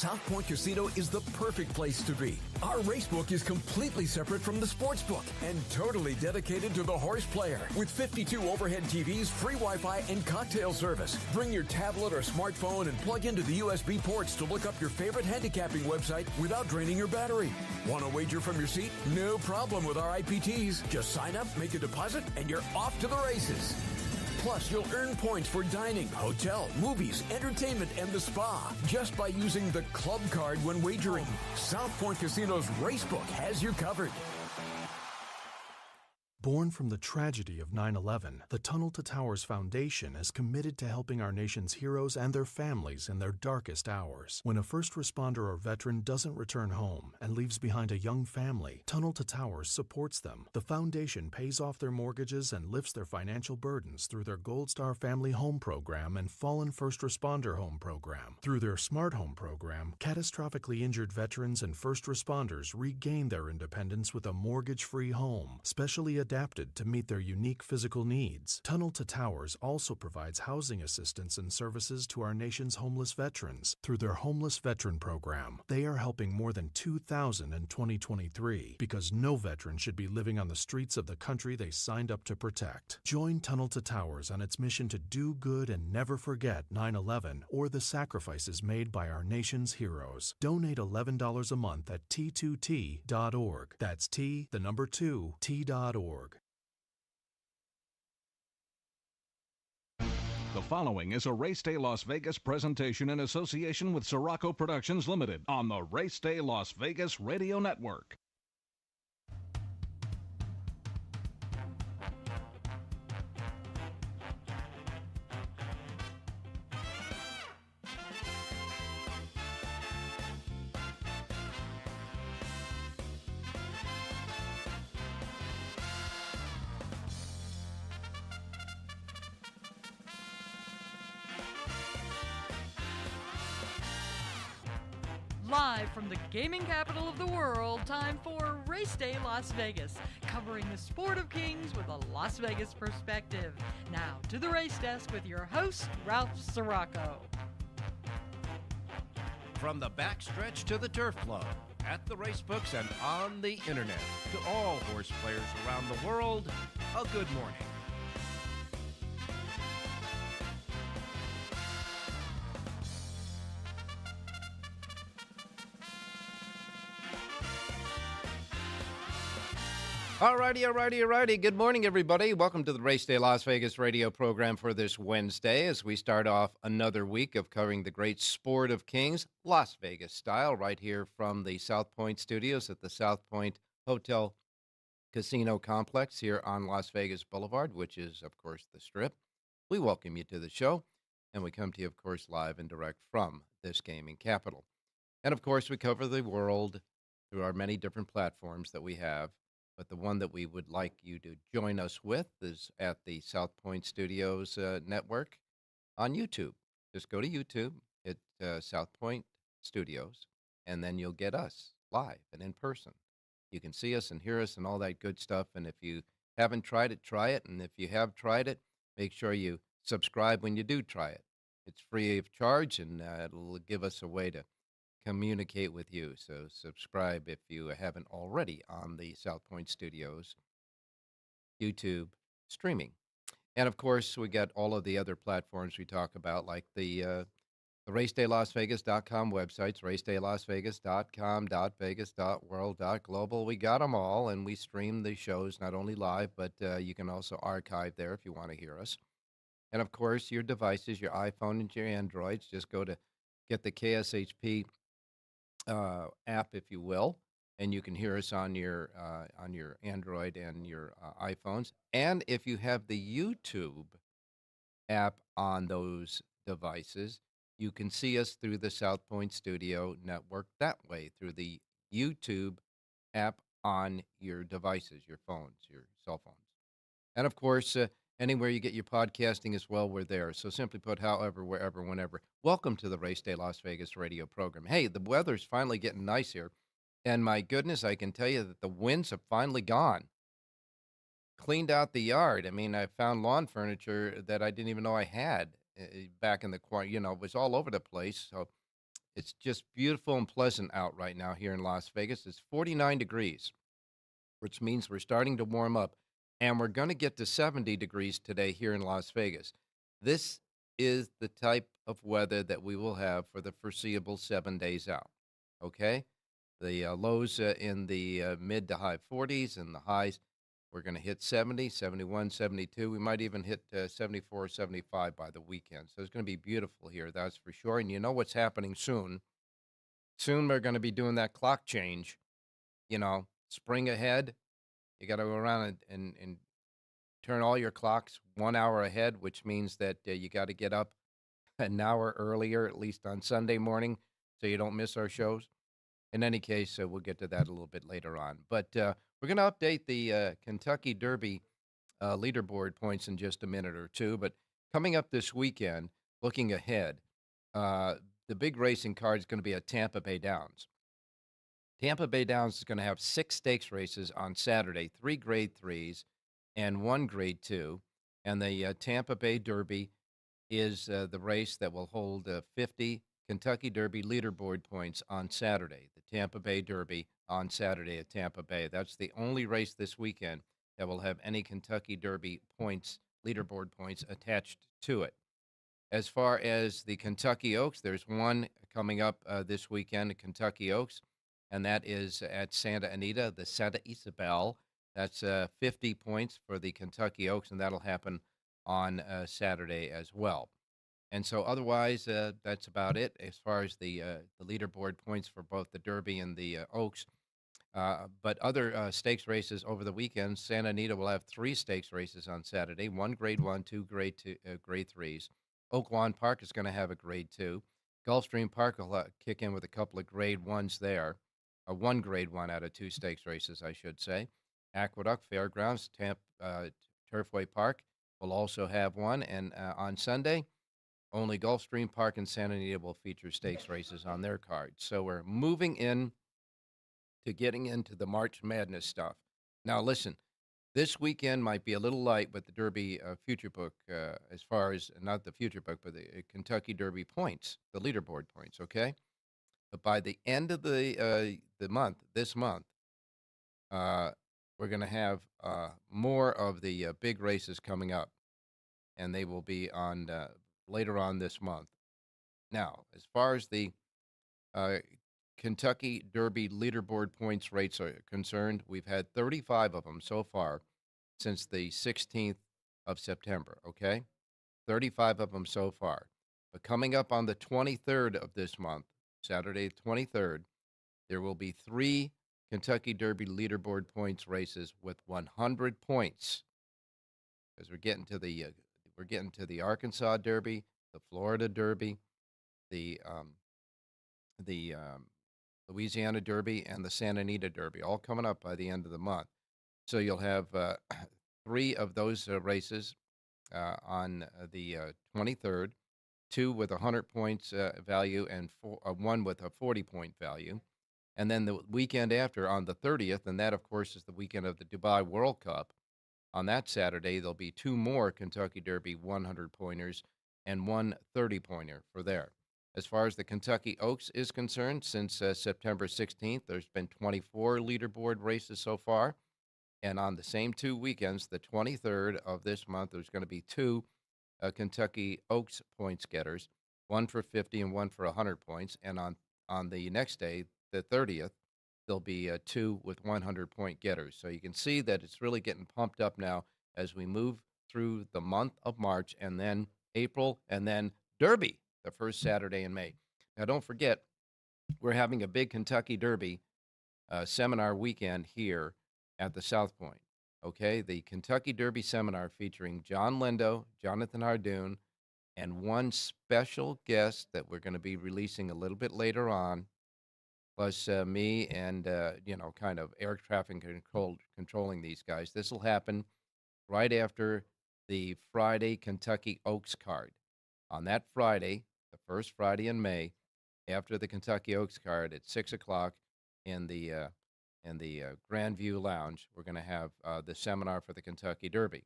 South Point Casino is the perfect place to be. Our racebook is completely separate from the sports book and totally dedicated to the horse player. With 52 overhead TVs, free Wi-Fi, and cocktail service. Bring your tablet or smartphone and plug into the USB ports to look up your favorite handicapping website without draining your battery. Want to wager from your seat? No problem with our IPTs. Just sign up, make a deposit, and you're off to the races. Plus, you'll earn points for dining, hotel, movies, entertainment, and the spa just by using the club card when wagering. South Point Casino's Racebook has you covered. Born from the tragedy of 9/11, the Tunnel to Towers Foundation is committed to helping our nation's heroes and their families in their darkest hours. When a first responder or veteran doesn't return home and leaves behind a young family, Tunnel to Towers supports them. The foundation pays off their mortgages and lifts their financial burdens through their Gold Star Family Home Program and Fallen First Responder Home Program. Through their Smart Home Program, catastrophically injured veterans and first responders regain their independence with a mortgage-free home, specially adapted to meet their unique physical needs. Tunnel to Towers also provides housing assistance and services to our nation's homeless veterans through their Homeless Veteran Program. They are helping more than 2,000 in 2023 because no veteran should be living on the streets of the country they signed up to protect. Join Tunnel to Towers on its mission to do good and never forget 9/11 or the sacrifices made by our nation's heroes. Donate $11 a month at T2T.org. That's T2T.org. The following is a Race Day Las Vegas presentation in association with Siraco Productions Limited on the Race Day Las Vegas Radio Network. Live from the gaming capital of the world, time for Race Day Las Vegas, covering the sport of kings with a Las Vegas perspective. Now to the race desk with your host, Ralph Siraco. From the backstretch to the turf club, at the racebooks and on the internet, to all horse players around the world, a good morning. Alrighty. Good morning, everybody. Welcome to the Race Day Las Vegas radio program for this Wednesday as we start off another week of covering the great sport of kings, Las Vegas style, right here from the South Point studios at the South Point Hotel Casino Complex here on Las Vegas Boulevard, which is, of course, the Strip. We welcome you to the show, and we come to you, of course, live and direct from this gaming capital. And, of course, we cover the world through our many different platforms that we have. But the one that we would like you to join us with is at the South Point Studios network on YouTube. Just go to YouTube, hit South Point Studios, and then you'll get us live and in person. You can see us and hear us and all that good stuff. And if you haven't tried it, try it. And if you have tried it, make sure you subscribe when you do try it. It's free of charge, and it'll give us a way to communicate with you. So subscribe if you haven't already on the South Point Studios YouTube streaming. And of course, we got all of the other platforms we talk about, like the RacedayLasVegas.com websites, RacedayLasVegas.com, .Vegas, .World, .Global. We got them all, and we stream the shows not only live, but you can also archive there if you want to hear us. And of course, your devices, your iPhone and your Androids, just go to get the KSHP app, if you will, and you can hear us on your Android and your iPhones. And if you have the YouTube app on those devices, you can see us through the South Point Studio network that way, through the YouTube app on your devices, your phones, your cell phones. And of course, anywhere you get your podcasting as well, we're there. So simply put, however, wherever, whenever. Welcome to the Race Day Las Vegas radio program. Hey, the weather's finally getting nice here. And my goodness, I can tell you that the winds have finally gone. Cleaned out the yard. I mean, I found lawn furniture that I didn't even know I had back in the corner. You know, it was all over the place. So It's just beautiful and pleasant out right now here in Las Vegas. It's 49 degrees, which means we're starting to warm up, and we're going to get to 70 degrees today here in Las Vegas. This is the type of weather that we will have for the foreseeable 7 days out. Okay? The lows in the mid to high 40s, and the highs, we're going to hit 70, 71, 72. We might even hit 74, 75 by the weekend. So it's going to be beautiful here, that's for sure. And you know what's happening soon? Soon we're going to be doing that clock change. Spring ahead. You got to go around and turn all your clocks 1 hour ahead, which means that you got to get up an hour earlier, at least on Sunday morning, so you don't miss our shows. In any case, we'll get to that a little bit later on. But we're going to update the Kentucky Derby leaderboard points in just a minute or two. But coming up this weekend, looking ahead, the big racing card is going to be at Tampa Bay Downs. Tampa Bay Downs is going to have 6 stakes races on Saturday, 3 Grade 3s and 1 Grade 2. And the Tampa Bay Derby is the race that will hold 50 Kentucky Derby leaderboard points on Saturday. The Tampa Bay Derby on Saturday at Tampa Bay. That's the only race this weekend that will have any Kentucky Derby points, leaderboard points attached to it. As far as the Kentucky Oaks, there's one coming up this weekend at Kentucky Oaks, and that is at Santa Anita, the Santa Isabel. That's 50 points for the Kentucky Oaks, and that'll happen on Saturday as well. And so otherwise, that's about it as far as the leaderboard points for both the Derby and the Oaks. But other stakes races over the weekend, Santa Anita will have 3 stakes races on Saturday, 1 Grade 1, 2 Grade 2, Grade 3s. Oaklawn Park is going to have a Grade 2. Gulfstream Park will kick in with a couple of Grade 1s there. 1 Grade 1 out of 2 stakes races, I should say. Aqueduct Fairgrounds, Turfway Park will also have one. And on Sunday, only Gulfstream Park and Santa Anita will feature stakes races on their cards. So we're moving in to getting into the March Madness stuff. Now, listen, this weekend might be a little light with the Derby Future Book, as far as, not the Future Book, but the Kentucky Derby points, the leaderboard points, okay? But by the end of the month, this month, we're going to have more of the big races coming up, and they will be on later on this month. Now, as far as the Kentucky Derby leaderboard points rates are concerned, we've had 35 of them so far since the 16th of September, okay? 35 of them so far. But coming up on the 23rd of this month, Saturday 23rd, there will be 3 Kentucky Derby leaderboard points races with 100 points. Because we're getting to the Arkansas Derby, the Florida Derby, the Louisiana Derby, and the Santa Anita Derby, all coming up by the end of the month. So you'll have 3 of those races on the 23rd, 2 with 100 points value, and 1 with a 40-point value. And then the weekend after, on the 30th, and that, of course, is the weekend of the Dubai World Cup. On that Saturday, there'll be 2 more Kentucky Derby 100-pointers and 1 30-pointer for there. As far as the Kentucky Oaks is concerned, since September 16th, there's been 24 leaderboard races so far. And on the same 2 weekends, the 23rd of this month, there's going to be 2 Kentucky Oaks points getters, 1 for 50 and 1 for 100 points. And on the next day, the 30th, there'll be 2 with 100-point getters. So you can see that it's really getting pumped up now as we move through the month of March, and then April, and then Derby, the first Saturday in May. Now, don't forget, we're having a big Kentucky Derby seminar weekend here at the South Point. Okay, the Kentucky Derby seminar featuring John Lindo, Jonathan Hardoon, and one special guest that we're going to be releasing a little bit later on, plus me and, kind of air traffic controlling these guys. This will happen right after the Friday Kentucky Oaks card. On that Friday, the first Friday in May, after the Kentucky Oaks card at 6 o'clock in the Grandview Lounge, we're going to have the seminar for the Kentucky Derby.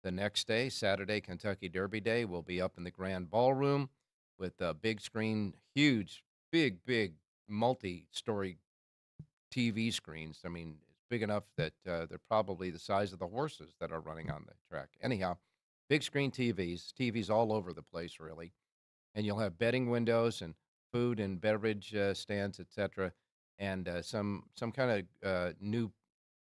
The next day, Saturday, Kentucky Derby Day, will be up in the Grand Ballroom with a big screen, huge big multi-story TV screens. I mean, it's big enough that they're probably the size of the horses that are running on the track. Anyhow, big screen TVs all over the place, really. And you'll have betting windows and food and beverage stands, etc., and some kind of new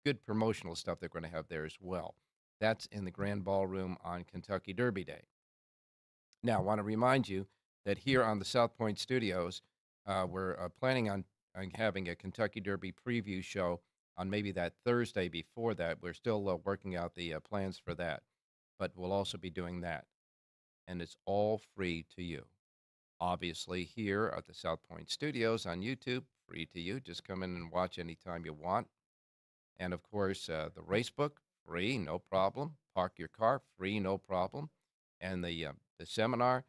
good promotional stuff they're going to have there as well. That's in the Grand Ballroom on Kentucky Derby Day. Now, I want to remind you that here on the South Point Studios, we're planning on having a Kentucky Derby preview show on maybe that Thursday before that. We're still working out the plans for that, but we'll also be doing that. And it's all free to you. Obviously, here at the South Point Studios on YouTube, free to you. Just come in and watch anytime you want. And of course, the race book, free, no problem. Park your car, free, no problem. And the seminar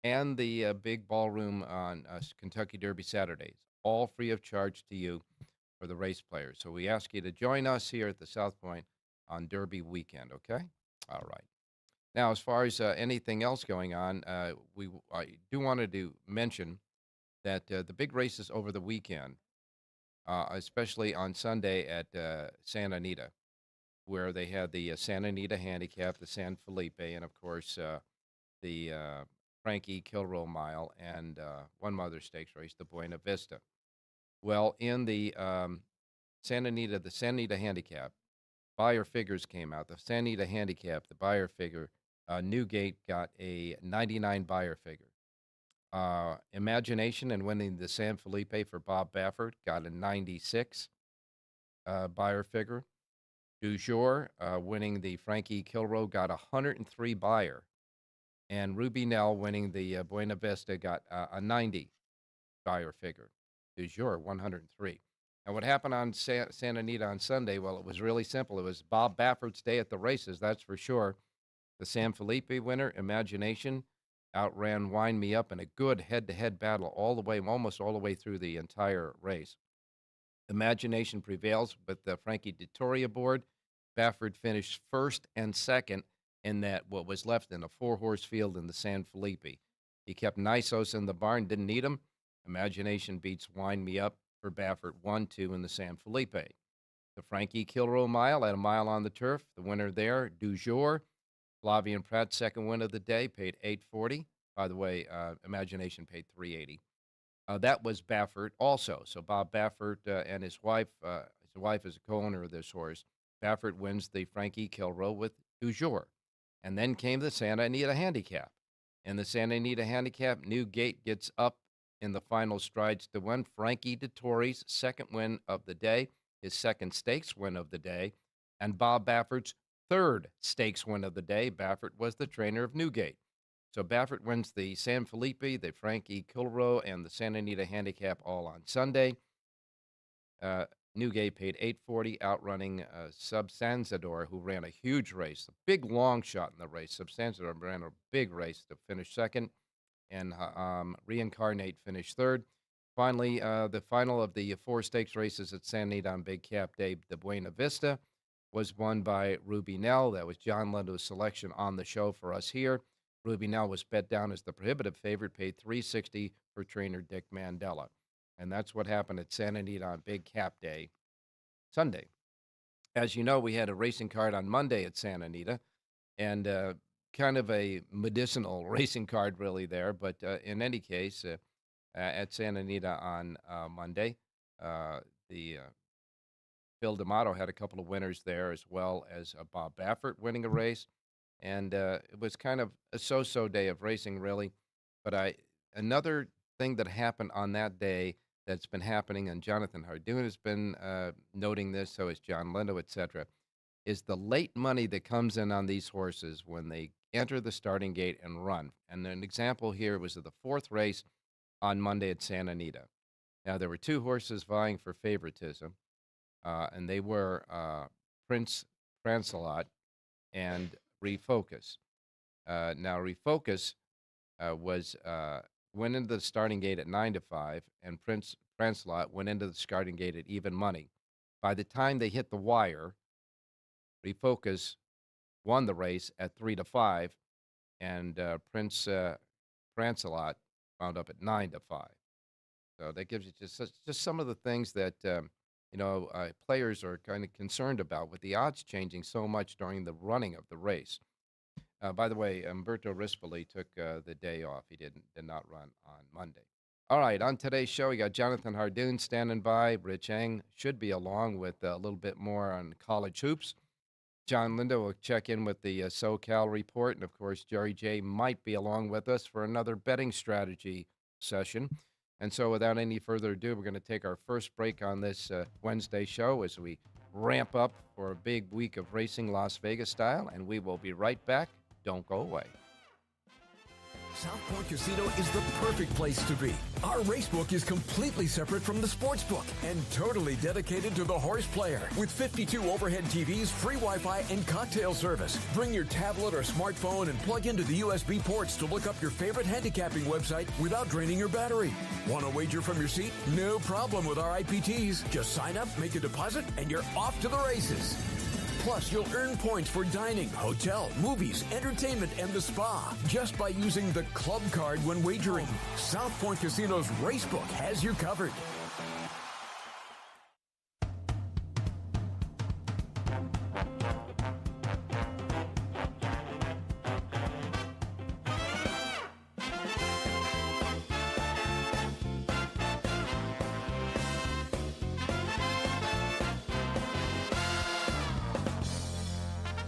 and the big ballroom on Kentucky Derby Saturdays, all free of charge to you for the race players. So we ask you to join us here at the South Point on Derby weekend, okay? All right. Now, as far as anything else going on, I do want to mention that the big races over the weekend, especially on Sunday at Santa Anita, where they had the Santa Anita Handicap, the San Felipe, and of course the Frankie Kilroe Mile, and one other stakes race, the Buena Vista. Well, in the Santa Anita Handicap, buyer figures came out. The Santa Anita Handicap, the buyer figure, Newgate got a 99 buyer figure. Imagination and winning the San Felipe for Bob Baffert got a 96 buyer figure. Du Jour, winning the Frankie Kilroe, got a 103 buyer. And Ruby Nell, winning the Buena Vista, got a 90 buyer figure. Du Jour, 103. And what happened on Santa Anita on Sunday? Well, it was really simple. It was Bob Baffert's day at the races, that's for sure. The San Felipe winner, Imagination, outran Wind Me Up in a good head-to-head battle almost all the way through the entire race. Imagination prevails with the Frankie Dettori aboard. Baffert finished first and second in that what was left in a four-horse field in the San Felipe. He kept Nisos in the barn, didn't need him. Imagination beats Wind Me Up for Baffert 1-2 in the San Felipe. The Frankie Kilroe Mile at a mile on the turf. The winner there, Du Jour. Flavian Pratt's second win of the day, paid $840. By the way, Imagination paid $380. That was Baffert also. So Bob Baffert and his wife is a co-owner of this horse. Baffert wins the Frankie Kilroe with Du Jour. And then came the Santa Anita Handicap. In the Santa Anita Handicap, Newgate gets up in the final strides to win. Frankie Dettori's second win of the day, his second stakes win of the day, and Bob Baffert's third stakes win of the day. Baffert was the trainer of Newgate. So Baffert wins the San Felipe, the Frankie Kilroe, and the Santa Anita Handicap all on Sunday. Newgate paid $840, outrunning Substanzador, who ran a huge race, a big long shot in the race. Substanzador ran a big race to finish second, and Reincarnate finished third. Finally, the final of the four stakes races at Santa Anita on Big Cap Day, the Buena Vista, was won by Ruby Nell. That was John Lendo's selection on the show for us here. Ruby Nell was bet down as the prohibitive favorite, paid $360 for trainer Dick Mandella. And that's what happened at Santa Anita on Big Cap Day, Sunday. As you know, we had a racing card on Monday at Santa Anita, and kind of a medicinal racing card really there. But in any case, at Santa Anita on Monday, the Phil D'Amato had a couple of winners there, as well as Bob Baffert winning a race. And it was kind of a so-so day of racing, really. But another thing that happened on that day that's been happening, and Jonathan Hardoon has been noting this, so has John Lindo, etc., is the late money that comes in on these horses when they enter the starting gate and run. And an example here was of the fourth race on Monday at Santa Anita. Now, there were two horses vying for favoritism, and they were Prince Prancelot and Refocus. Now, Refocus went into the starting gate at 9-5, and Prince Prancelot went into the starting gate at even money. By the time they hit the wire, Refocus won the race at 3-5, and Prince Prancelot wound up at 9-5. So that gives you just some of the things that players are kind of concerned about with the odds changing so much during the running of the race. By the way, Umberto Rispoli took the day off. He did not run on Monday. All right, on today's show, we got Jonathan Hardoon standing by. Rich Eng should be along with a little bit more on college hoops. John Linda will check in with the SoCal report. And, of course, Jerry J might be along with us for another betting strategy session. And so without any further ado, we're going to take our first break on this Wednesday show as we ramp up for a big week of racing Las Vegas style. And we will be right back. Don't go away. South Point Casino is the perfect place to be. Our racebook is completely separate from the sportsbook and totally dedicated to the horse player. With 52 overhead TVs, free Wi-Fi, and cocktail service. Bring your tablet or smartphone and plug into the USB ports to look up your favorite handicapping website without draining your battery. Want to wager from your seat? No problem with our IPTs. Just sign up, make a deposit, and you're off to the races. Plus, you'll earn points for dining, hotel, movies, entertainment, and the spa just by using the club card when wagering. South Point Casino's Racebook has you covered.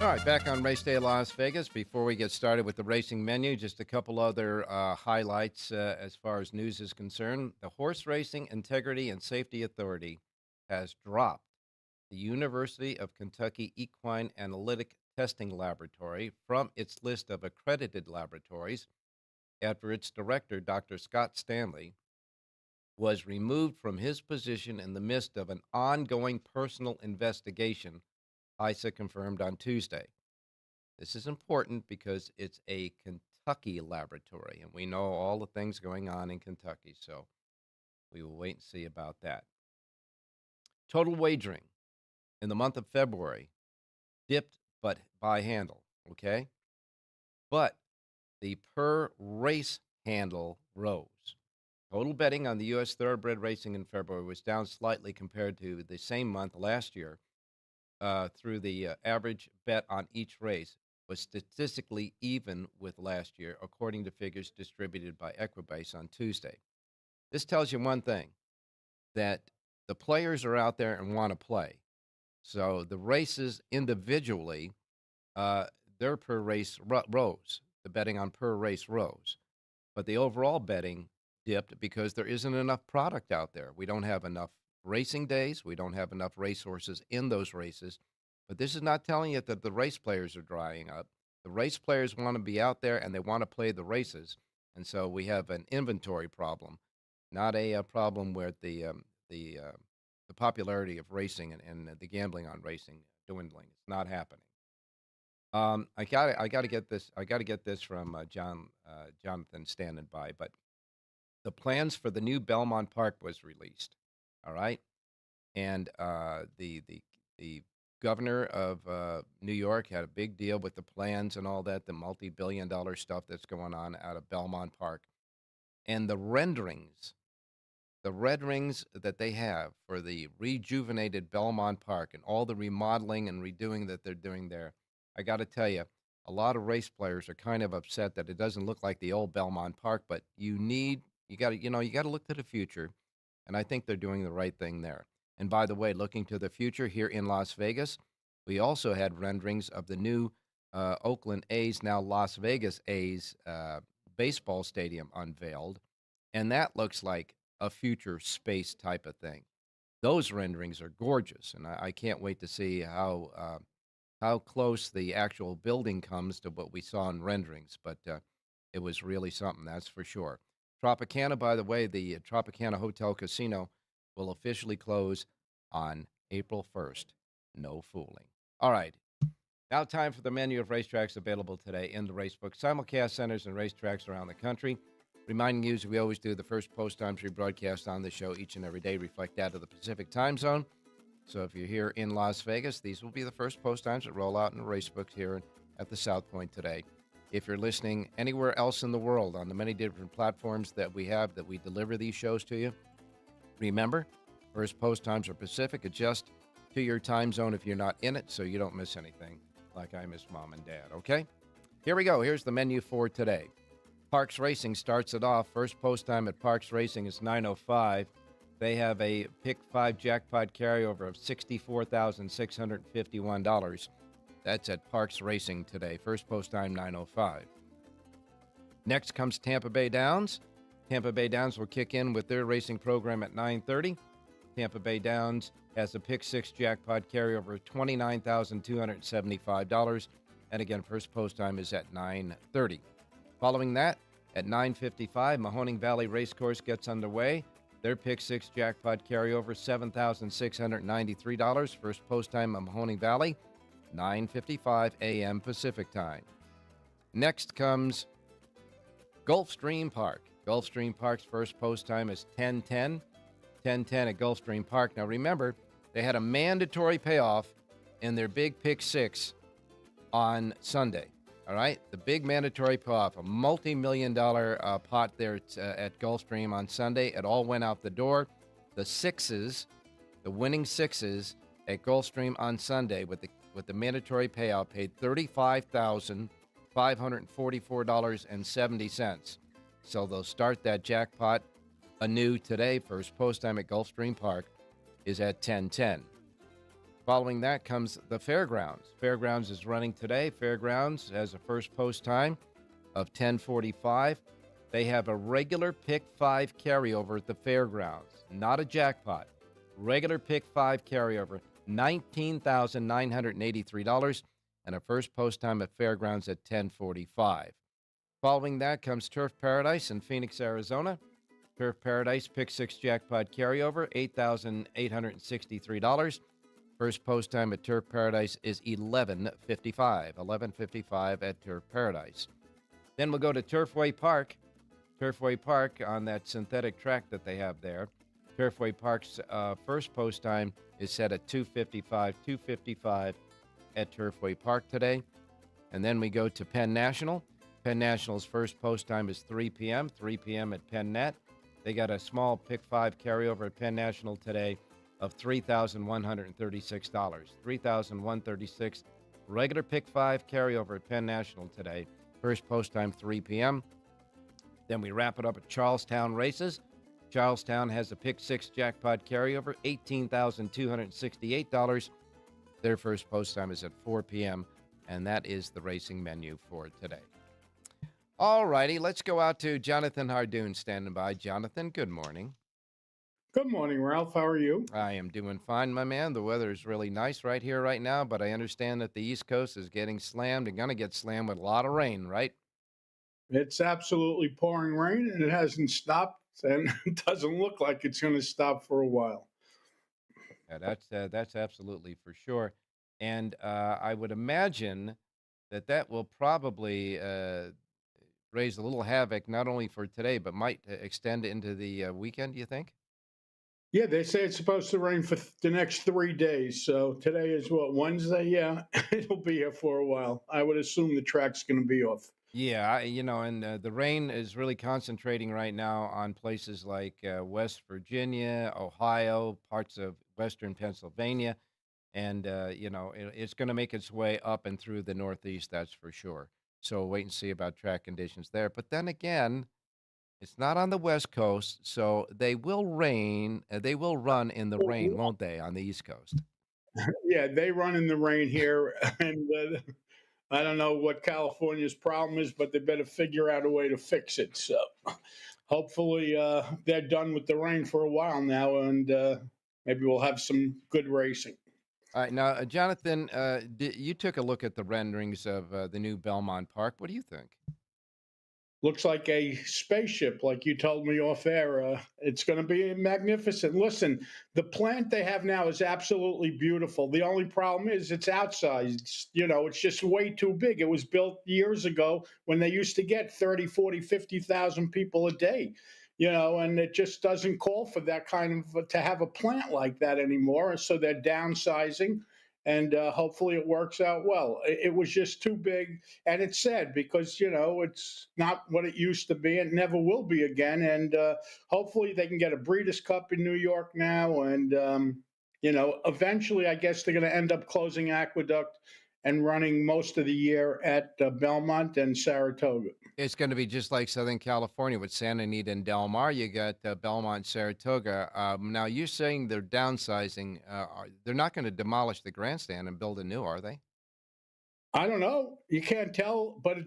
All right, back on Race Day Las Vegas. Before we get started with the racing menu, just a couple other highlights as far as news is concerned. The Horse Racing Integrity and Safety Authority has dropped the University of Kentucky Equine Analytic Testing Laboratory from its list of accredited laboratories after its director, Dr. Scott Stanley, was removed from his position in the midst of an ongoing personal investigation, ISA confirmed on Tuesday. This is important because it's a Kentucky laboratory, and we know all the things going on in Kentucky, so we will wait and see about that. Total wagering in the month of February dipped but by handle, okay? But the per race handle rose. Total betting on the U.S. thoroughbred racing in February was down slightly compared to the same month last year. Through the average bet on each race was statistically even with last year, according to figures distributed by Equibase on Tuesday. This tells you one thing, that the players are out there and want to play. So the races individually, their per race rose. The betting on per race rose. But the overall betting dipped because there isn't enough product out there. We don't have enough racing days. We don't have enough racehorses in those races. But this is not telling you that the race players are drying up. The race players want to be out there and they want to play the races. And so we have an inventory problem, not a problem where the popularity of racing and the gambling on racing dwindling. It's not happening. I got to get this. I got to get this from Jonathan standing by. But the plans for the new Belmont Park was released. All right, and the governor of New York had a big deal with the plans and all that, the multi-billion-dollar stuff that's going on out of Belmont Park, and the renderings that they have for the rejuvenated Belmont Park and all the remodeling and redoing that they're doing there. I got to tell you, a lot of race players are kind of upset that it doesn't look like the old Belmont Park, but you got to look to the future. And I think they're doing the right thing there. And by the way, looking to the future here in Las Vegas, we also had renderings of the new Oakland A's, now Las Vegas A's baseball stadium unveiled. And that looks like a future space type of thing. Those renderings are gorgeous. And I can't wait to see how close the actual building comes to what we saw in renderings. But it was really something, that's for sure. Tropicana, by the way, the Tropicana Hotel Casino will officially close on April 1st. No fooling. All right. Now time for the menu of racetracks available today in the Racebook. Simulcast centers and racetracks around the country. Reminding you, as we always do, the first post times we broadcast on the show each and every day reflect that of the Pacific time zone. So if you're here in Las Vegas, these will be the first post times that roll out in the Racebook here at the South Point today. If you're listening anywhere else in the world on the many different platforms that we have that we deliver these shows to you, Remember, first post times are Pacific. Adjust to your time zone if you're not in it so you don't miss anything like I miss Mom and Dad, okay? Here we go. Here's the menu for today. Parks Racing starts it off. First post time at Parks Racing is 9:05. They have a Pick 5 jackpot carryover of $64,651. That's at Parks Racing today. First post time, 9:05. Next comes Tampa Bay Downs. Tampa Bay Downs will kick in with their racing program at 9:30. Tampa Bay Downs has a Pick 6 jackpot carryover of $29,275. And again, first post time is at 9:30. Following that, at 9:55, Mahoning Valley Racecourse gets underway. Their Pick 6 jackpot carryover, $7,693. First post time at Mahoning Valley, 9:55 a.m. Pacific time. Next comes Gulfstream Park. Gulfstream Park's first post time is 10:10. 10:10 at Gulfstream Park. Now remember, they had a mandatory payoff in their big Pick 6 on Sunday. All right? The big mandatory payoff, a multi-million-dollar pot there at Gulfstream on Sunday. It all went out the door. The sixes, the winning sixes at Gulfstream on Sunday with the mandatory payout paid $35,544.70. So they'll start that jackpot anew today. First post time at Gulfstream Park is at 10:10. Following that comes the Fairgrounds. Fairgrounds is running today. Fairgrounds has a first post time of 10:45. They have a regular Pick 5 carryover at the Fairgrounds, not a jackpot. Regular Pick 5 carryover, $19,983, and a first post time at Fairgrounds at 10:45. Following that comes Turf Paradise in Phoenix, Arizona. Turf Paradise Pick 6 jackpot carryover, $8,863. First post time at Turf Paradise is 11:55. 11:55 at Turf Paradise. Then we'll go to Turfway Park. Turfway Park on that synthetic track that they have there. Turfway Park's first post time is set at 2:55. 2:55 at Turfway Park today. And then we go to Penn National. Penn National's first post time is 3 p.m. 3 p.m. at Penn Net. They got a small Pick 5 carryover at Penn National today of $3,136. $3,136. Regular Pick 5 carryover at Penn National today. First post time, 3 p.m. Then we wrap it up at Charlestown Races. Charlestown has a Pick 6 jackpot carryover, $18,268. Their first post time is at 4 p.m., and that is the racing menu for today. All righty, let's go out to Jonathan Hardoon standing by. Jonathan, good morning. Good morning, Ralph. How are you? I am doing fine, my man. The weather is really nice right here right now, but I understand that the East Coast is getting slammed and going to get slammed with a lot of rain, right? It's absolutely pouring rain, and it hasn't stopped, and it doesn't look like it's going to stop for a while. Yeah, that's absolutely for sure. And I would imagine that will probably raise a little havoc, not only for today, but might extend into the weekend, do you think? Yeah, they say it's supposed to rain for the next 3 days. So today is what, Wednesday? Yeah, it'll be here for a while. I would assume the track's going to be off. Yeah, and the rain is really concentrating right now on places like West Virginia, Ohio, parts of western Pennsylvania. And, it's going to make its way up and through the Northeast, that's for sure. So wait and see about track conditions there. But then again, it's not on the West Coast, so they will run in the rain, won't they, on the East Coast? Yeah, they run in the rain here, and I don't know what California's problem is, but they better figure out a way to fix it. So hopefully they're done with the rain for a while now, and maybe we'll have some good racing. All right, now, Jonathan, you took a look at the renderings of the new Belmont Park. What do you think? Looks like a spaceship, like you told me off air. It's going to be magnificent. Listen, the plant they have now is absolutely beautiful. The only problem is it's outsized. It's just way too big. It was built years ago when they used to get 30, 40, 50,000 people a day, and it just doesn't call for that kind of to have a plant like that anymore. So they're downsizing. and hopefully it works out well. It was just too big, and it's sad because it's not what it used to be, and never will be again. And hopefully they can get a Breeders' Cup in New York now, and eventually I guess they're going to end up closing Aqueduct and running most of the year at Belmont and Saratoga. It's going to be just like Southern California with Santa Anita and Del Mar. You got Belmont, Saratoga. Now you're saying they're downsizing. They're not going to demolish the grandstand and build a new, are they? I don't know. You can't tell, but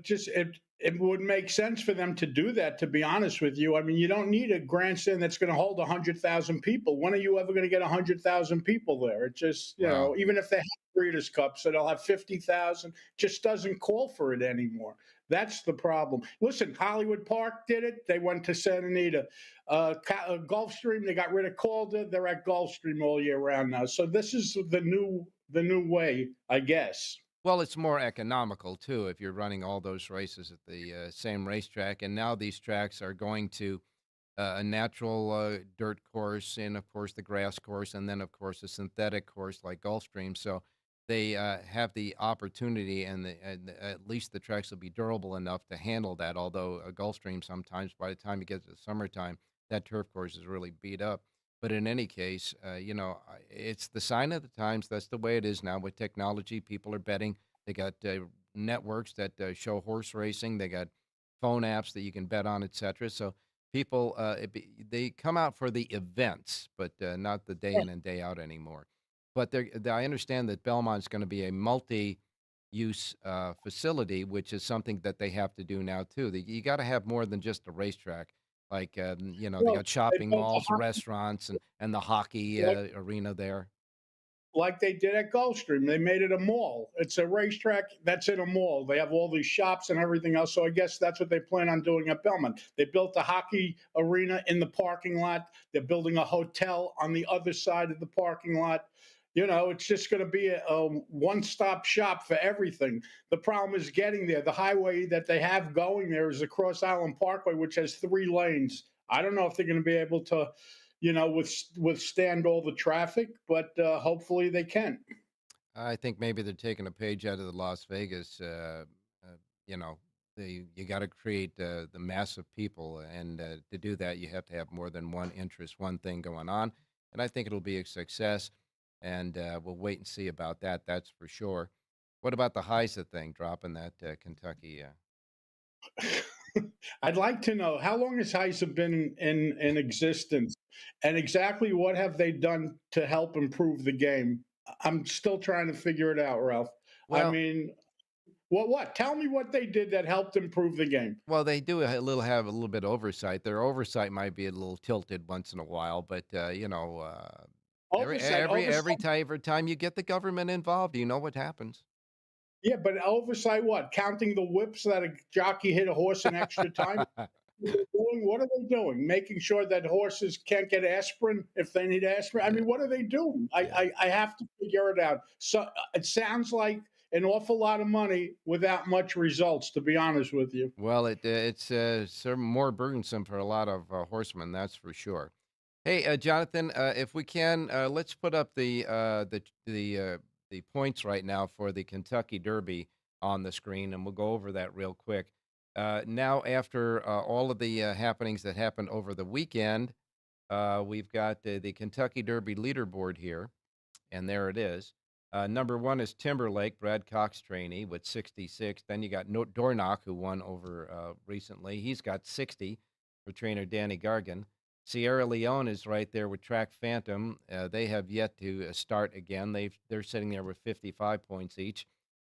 it would make sense for them to do that. To be honest with you, I mean, you don't need a grandstand that's going to hold 100,000 people. When are you ever going to get 100,000 people there? It just Wow. even if they have Breeders' Cup, so they'll have 50,000, just doesn't call for it anymore. That's the problem. Listen, Hollywood Park did it. They went to Santa Anita. Gulfstream, they got rid of Calder. They're at Gulfstream all year round now. So this is the new way, I guess. Well, it's more economical, too, if you're running all those races at the same racetrack. And now these tracks are going to a natural dirt course and, of course, the grass course, and then, of course, a synthetic course like Gulfstream. So they have the opportunity, and at least the tracks will be durable enough to handle that, although a Gulfstream sometimes, by the time you get to the summertime, that turf course is really beat up. But in any case, it's the sign of the times. That's the way it is now with technology. People are betting. They got networks that show horse racing. They got phone apps that you can bet on, etc. So people, they come out for the events, but not the day in and day out anymore. But I understand that Belmont's going to be a multi-use facility, which is something that they have to do now, too. You got to have more than just a racetrack. Like, they Well, got they shopping built a malls, restaurants, and the hockey like arena there. like they did at Gulfstream. They made it a mall. It's a racetrack that's in a mall. They have all these shops and everything else. So I guess that's what they plan on doing at Belmont. They built a hockey arena in the parking lot. They're building a hotel on the other side of the parking lot. It's just going to be a one-stop shop for everything. The problem is getting there. The highway that they have going there is the Cross Island Parkway, which has 3 lanes. I don't know if they're going to be able to withstand all the traffic, but hopefully they can. I think maybe they're taking a page out of the Las Vegas. You know, you got to create the mass of people, and to do that, you have to have more than one interest, one thing going on. And I think it'll be a success, and we'll wait and see about that. That's for sure. What about the HISA thing, dropping that Kentucky? I'd like to know how long has HISA been in existence, and exactly what have they done to help improve the game? I'm still trying to figure it out, Ralph. I Well, mean, what? Tell me what they did that helped improve the game. Well, they do have a little bit of oversight. Their oversight might be a little tilted once in a while, but Oversight, oversight. every time you get the government involved, you know what happens. Yeah, but oversight what? Counting the whips that a jockey hit a horse in extra time? What are they doing? Making sure that horses can't get aspirin if they need aspirin? I Yeah, mean, what are they doing? yeah. I have to figure it out. So it sounds like an awful lot of money without much results, to be honest with you. Well, it's more burdensome for a lot of horsemen, that's for sure. Hey, Jonathan, if we can, let's put up the points right now for the Kentucky Derby on the screen, and we'll go over that real quick. Now, after all of the happenings that happened over the weekend, we've got the Kentucky Derby leaderboard here, and there it is. Number 1 is Timberlake, Brad Cox trainee with 66. Then you got Dornock, who won over recently. He's got 60 for trainer Danny Gargan. Sierra Leone is right there with Track Phantom. They have yet to start again. They're sitting there with 55 points each.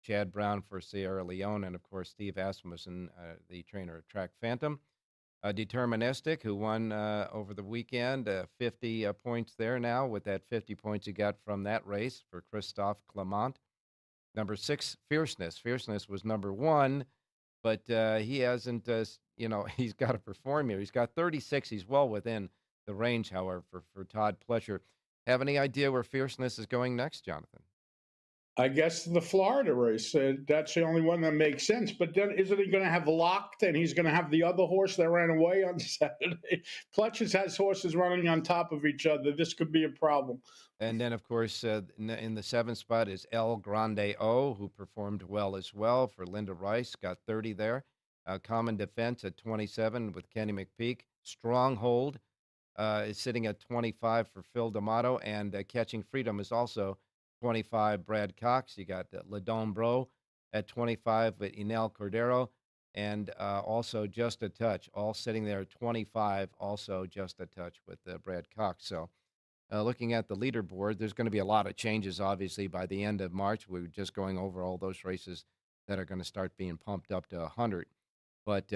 Chad Brown for Sierra Leone, and of course Steve Asmussen, the trainer of Track Phantom. Deterministic, who won over the weekend, 50 points there now with that 50 points he got from that race for Christophe Clement. Number 6, Fierceness. Fierceness was number 1, but he hasn't, he's got to perform here. He's got 36. He's well within the range, however, for Todd Pletcher. Have any idea where Fierceness is going next, Jonathan? I guess the Florida race. That's the only one that makes sense. But then isn't he going to have Locked and he's going to have the other horse that ran away on Saturday? Pletch's has horses running on top of each other. This could be a problem. And then, of course, in the seventh spot is El Grande O, who performed well as well for Linda Rice, got 30 there. Common Defense at 27 with Kenny McPeak. Stronghold is sitting at 25 for Phil D'Amato, and Catching Freedom is also 25, Brad Cox. You got Ladon Bro at 25 with Inel Cordero, and also Just a Touch, all sitting there at 25, also Just a Touch with Brad Cox. So looking at the leaderboard, there's going to be a lot of changes, obviously, by the end of March. We were just going over all those races that are going to start being pumped up to 100. But,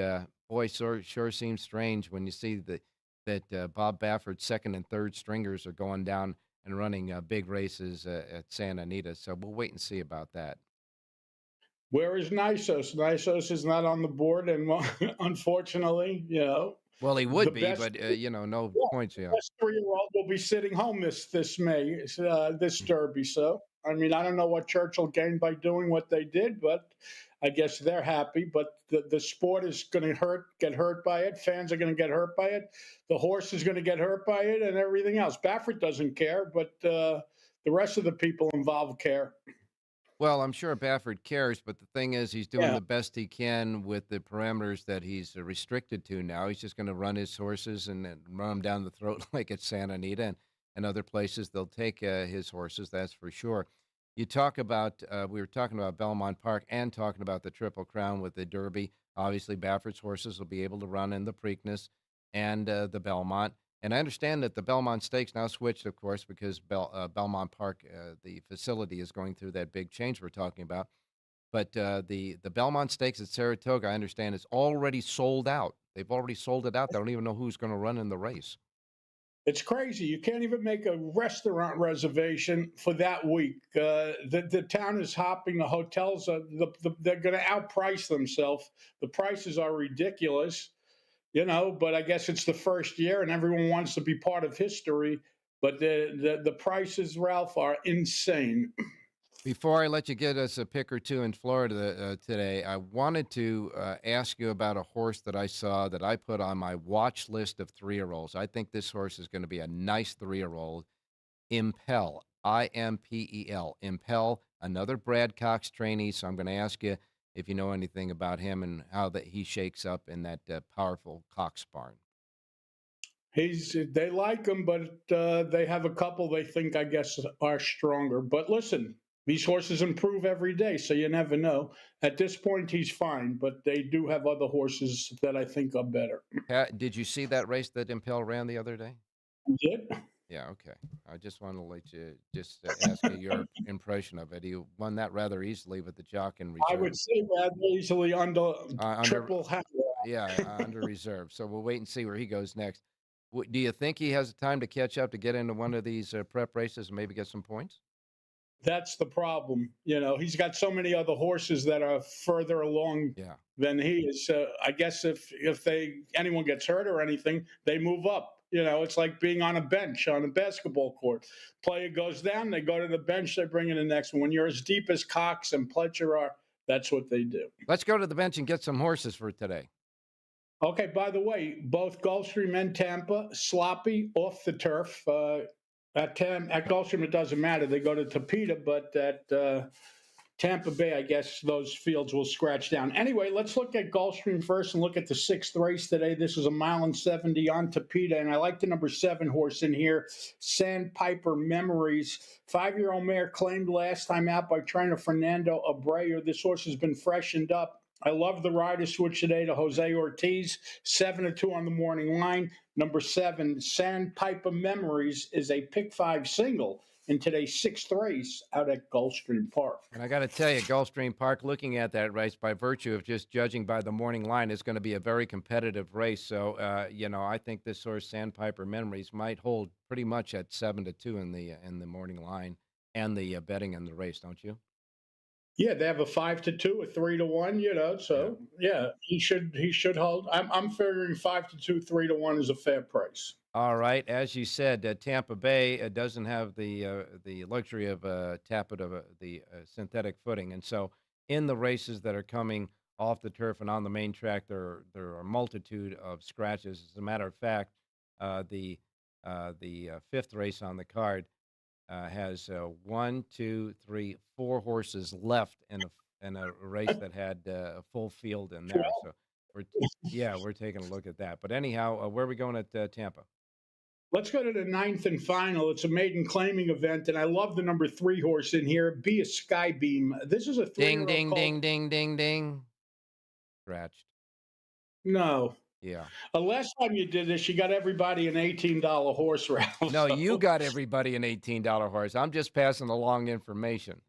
boy, sure seems strange when you see that Bob Baffert's second and third stringers are going down and running big races at Santa Anita. So we'll wait and see about that. Where is Nisos? Nisos is not on the board, and unfortunately, Well, he would the be, best, but no points. Yeah. best 3-year-old will be sitting home this May, this Derby. So, I mean, I don't know what Churchill gained by doing what they did, but I guess they're happy. But the sport is going to get hurt by it. Fans are going to get hurt by it. The horse is going to get hurt by it, and everything else. Baffert doesn't care, but the rest of the people involved care. Well, I'm sure Baffert cares, but the thing is, he's doing the best he can with the parameters that he's restricted to now. He's just going to run his horses and run them down the throat like at Santa Anita and other places. They'll take his horses, that's for sure. You talk about, we were talking about Belmont Park and talking about the Triple Crown with the Derby. Obviously, Baffert's horses will be able to run in the Preakness and the Belmont. And I understand that the Belmont Stakes now switched, of course, because Belmont Park, the facility, is going through that big change we're talking about. But the Belmont Stakes at Saratoga, I understand, is already sold out. They've already sold it out. They don't even know who's going to run in the race. It's crazy. You can't even make a restaurant reservation for that week. The town is hopping. The hotels they're going to outprice themselves. The prices are ridiculous. But I guess it's the first year and everyone wants to be part of history. But the prices, Ralph, are insane. Before I let you get us a pick or two in Florida today, I wanted to ask you about a horse that I saw that I put on my watch list of 3-year-olds. I think this horse is going to be a nice 3-year-old. Impel, Impel. Impel, another Brad Cox trainee. So I'm going to ask you if you know anything about him and how that he shakes up in that powerful Cox barn. They like him, but they have a couple they think, I guess, are stronger. But listen, these horses improve every day, so you never know. At this point, he's fine, but they do have other horses that I think are better. Did you see that race that Impel ran the other day? Yep. Yeah, okay. I just want to let you just ask you your impression of it. He won that rather easily with the jock in reserve. I would say rather easily under triple hat. Yeah, under reserve. So we'll wait and see where he goes next. Do you think he has time to catch up to get into one of these prep races and maybe get some points? That's the problem. He's got so many other horses that are further along than he is. I guess if anyone gets hurt or anything, they move up. It's like being on a bench on a basketball court. Player goes down, they go to the bench, they bring in the next one. When you're as deep as Cox and Pletcher are, that's what they do. Let's go to the bench and get some horses for today. Okay, by the way, both Gulfstream and Tampa, sloppy off the turf. At Gulfstream, it doesn't matter. They go to Tapeta, but at Tampa Bay, I guess those fields will scratch down. Anyway, let's look at Gulfstream first and look at the 6th race today. This is a 1.70 on Tapeta, and I like the number 7 horse in here, Sandpiper Memories. 5-year-old mare claimed last time out by trainer Fernando Abreu. This horse has been freshened up. I love the rider switch today to Jose Ortiz, 7-2 on the morning line. Number 7, Sandpiper Memories, is a pick 5 single in today's 6th race out at Gulfstream Park. And I got to tell you, Gulfstream Park, looking at that race by virtue of just judging by the morning line, is going to be a very competitive race. So, I think this horse, Sandpiper Memories, might hold pretty much at 7-2 in the morning line and the betting in the race, don't you? Yeah, they have a 5-2, a 3-1. So yeah, he should hold. I'm figuring 5-2, 3-1 is a fair price. All right, as you said, Tampa Bay doesn't have the luxury of tappet of the synthetic footing, and so in the races that are coming off the turf and on the main track, there are a multitude of scratches. As a matter of fact, the fifth race on the card has 1, 2, 3, 4 horses left in a race that had a full field in there. So we're taking a look at that. But anyhow, where are we going at Tampa? Let's go to the ninth and final. It's a maiden claiming event, and I love the number 3 horse in here, Be a Skybeam. This is a 3-year-old. Ding, ding, ding, ding, ding. Scratched. No. Yeah. The last time you did this, you got everybody an $18 horse, Ralph. No, you got everybody an $18 horse. I'm just passing along information.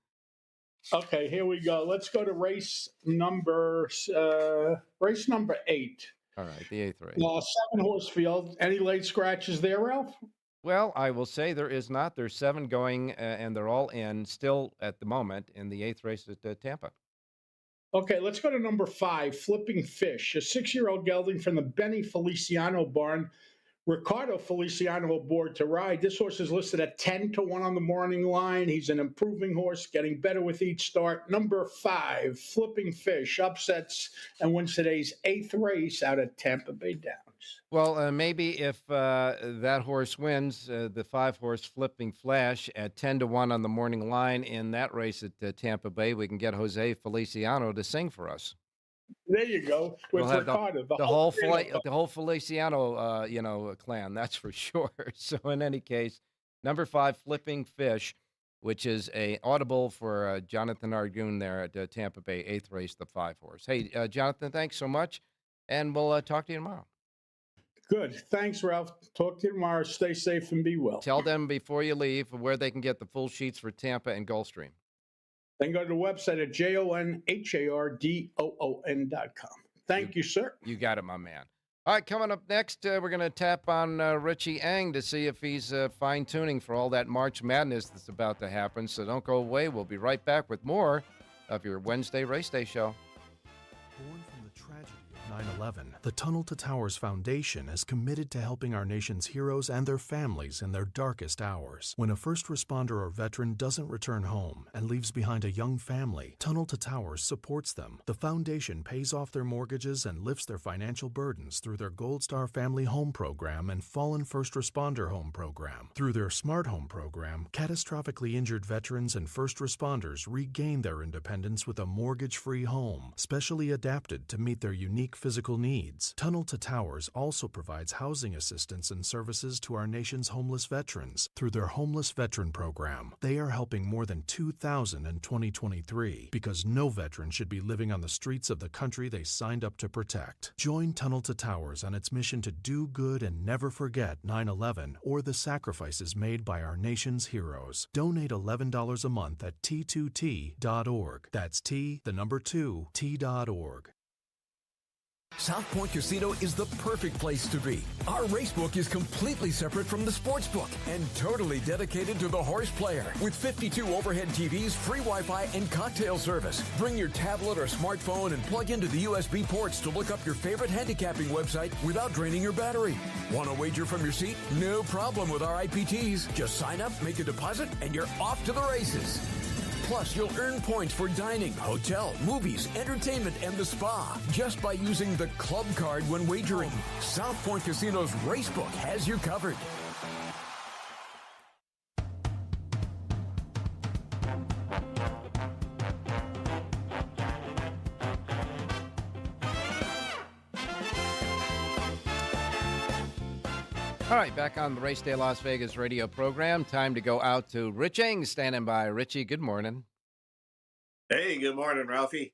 Okay, here we go. Let's go to race number 8. All right, the 8th race. 7-horse field. Any late scratches there, Ralph? Well, I will say there is not. There's 7 going, and they're all in still at the moment in the 8th race at Tampa. Okay, let's go to number 5, Flipping Fish, a 6-year-old gelding from the Benny Feliciano barn. Ricardo Feliciano aboard to ride. This horse is listed at 10-1 on the morning line. He's an improving horse, getting better with each start. Number 5, Flipping Fish, upsets and wins today's 8th race out at Tampa Bay Downs. Well, maybe if that horse wins, the 5-horse Flipping Flash at 10-1 on the morning line in that race at Tampa Bay, we can get Jose Feliciano to sing for us. There you go. With we'll have Ricardo, the whole Feliciano, clan. That's for sure. So in any case, number 5, Flipping Fish, which is a audible for Jonathan Argoon there at Tampa Bay, 8th race, the 5-horse. Hey, Jonathan, thanks so much, and we'll talk to you tomorrow. Good. Thanks, Ralph. Talk to you tomorrow. Stay safe and be well. Tell them before you leave where they can get the full sheets for Tampa and Gulfstream. Then go to the website at jonhardoon.com. Thank you, sir. You got it, my man. All right, coming up next, we're going to tap on Richie Ang to see if he's fine-tuning for all that March Madness that's about to happen. So don't go away. We'll be right back with more of your Wednesday Race Day show. Born from the tragedy of 9/11, the Tunnel to Towers Foundation is committed to helping our nation's heroes and their families in their darkest hours. When a first responder or veteran doesn't return home and leaves behind a young family, Tunnel to Towers supports them. The foundation pays off their mortgages and lifts their financial burdens through their Gold Star Family Home Program and Fallen First Responder Home Program. Through their Smart Home Program, catastrophically injured veterans and first responders regain their independence with a mortgage-free home, specially adapted to meet their unique physical needs. Tunnel to Towers also provides housing assistance and services to our nation's homeless veterans. Through their Homeless Veteran Program, they are helping more than 2,000 in 2023 because no veteran should be living on the streets of the country they signed up to protect. Join Tunnel to Towers on its mission to do good and never forget 9/11 or the sacrifices made by our nation's heroes. Donate $11 a month at T2T.org. That's T2T.org. South Point Casino is the perfect place to be. Our racebook is completely separate from the sportsbook and totally dedicated to the horse player. With 52 overhead TVs, free Wi-Fi, and cocktail service. Bring your tablet or smartphone and plug into the USB ports to look up your favorite handicapping website without draining your battery. Want to wager from your seat? No problem with our IPTs. Just sign up, make a deposit, and you're off to the races. Plus, you'll earn points for dining, hotel, movies, entertainment, and the spa just by using the club card when wagering. South Point Casino's Racebook has you covered. All right, back on the Race Day Las Vegas radio program. Time to go out to Rich Eng standing by. Richie, good morning. Hey, good morning, Ralphie.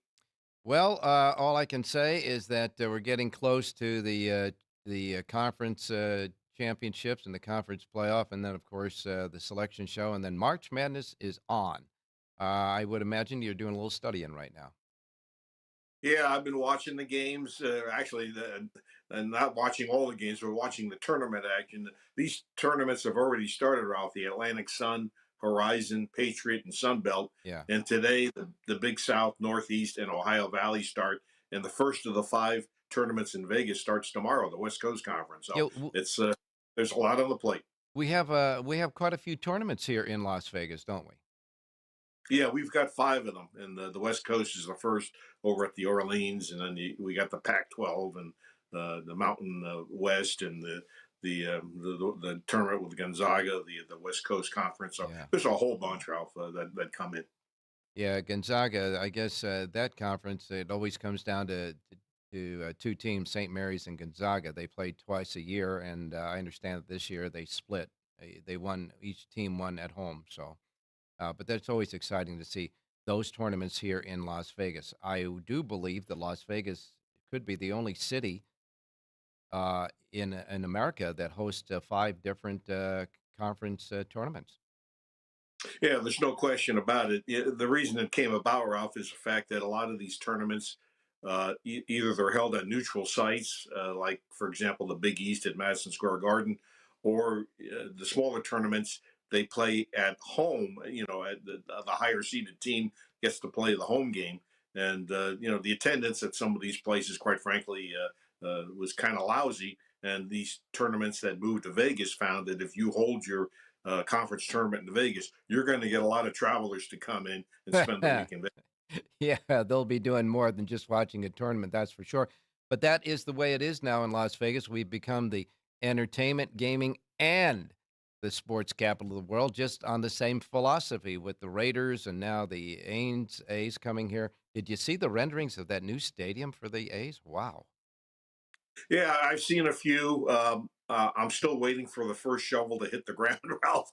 Well, all I can say is that we're getting close to the conference championships and the conference playoff, and then, of course, the selection show, and then March Madness is on. I would imagine you're doing a little studying right now. Yeah, I've been watching the games. And not watching all the games. We're watching the tournament action. These tournaments have already started, Ralph. The Atlantic Sun, Horizon, Patriot, and Sun Belt. Yeah. And today, the Big South, Northeast, and Ohio Valley start. And the first of the 5 tournaments in Vegas starts tomorrow, the West Coast Conference. So Yeah, it's there's a lot on the plate. we have quite a few tournaments here in Las Vegas, don't we? Yeah, we've got 5 of them, and the West Coast is the first over at the Orleans, and then we got the Pac-12 and the Mountain West, and the tournament with Gonzaga, the West Coast Conference. So Yeah. there's a whole bunch, Ralph, that come in. Yeah, Gonzaga. I guess that conference it always comes down to 2 teams, St. Mary's and Gonzaga. They played twice a year, and I understand that this year they split. They won. Each team won at home. So, but that's always exciting to see those tournaments here in Las Vegas. I do believe that Las Vegas could be the only city in America that hosts 5 different conference tournaments. Yeah, there's no question about it. The reason it came about, Ralph, is the fact that a lot of these tournaments, either they're held at neutral sites, like, for example, the Big East at Madison Square Garden, or the smaller tournaments, they play at home. At the higher seeded team gets to play the home game. And, the attendance at some of these places, quite frankly, was kind of lousy. And these tournaments that moved to Vegas found that if you hold your conference tournament in Vegas, you're going to get a lot of travelers to come in and spend the week in Vegas. Yeah, they'll be doing more than just watching a tournament, that's for sure. But that is the way it is now in Las Vegas. We've become the entertainment, gaming, and the sports capital of the world, just on the same philosophy with the Raiders and now the A's coming here. Did you see the renderings of that new stadium for the A's? Wow. Yeah, I've seen a few. I'm still waiting for the first shovel to hit the ground, Ralph,